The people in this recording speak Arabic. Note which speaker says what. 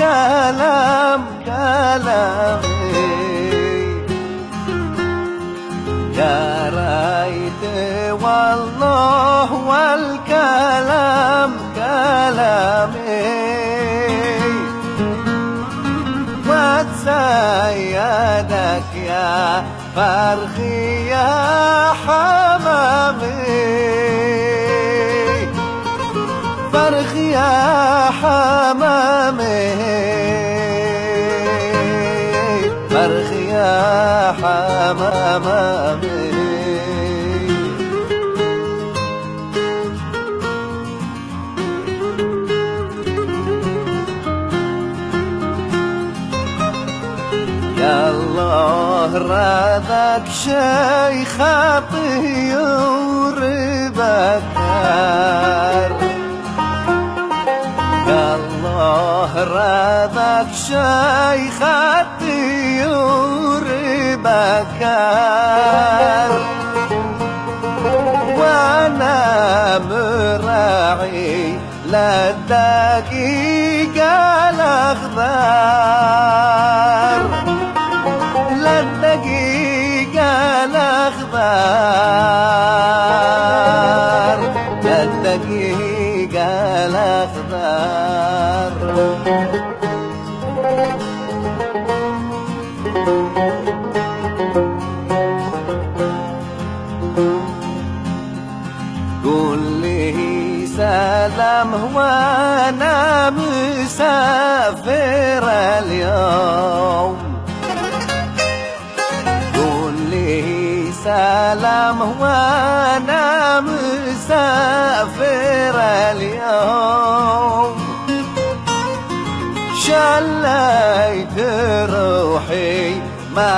Speaker 1: والكلام كلامي، يا ريت والله والكلام كلامي، واتسيدك يا فرخي يا حمامي، فرخي يا حمامي، فرخي يا حمامي. يا الله رادك شيخ طيور بكر، يا الله رادك شيخ طيور بكر، وانا مراعي للدقيقة الاخضر، للدقيقة الاخضر، للدقيقة الاخضر. قول لي سلام وانا مسافر اليوم، قول لي سلام وانا مسافر اليوم، شليت روحي ما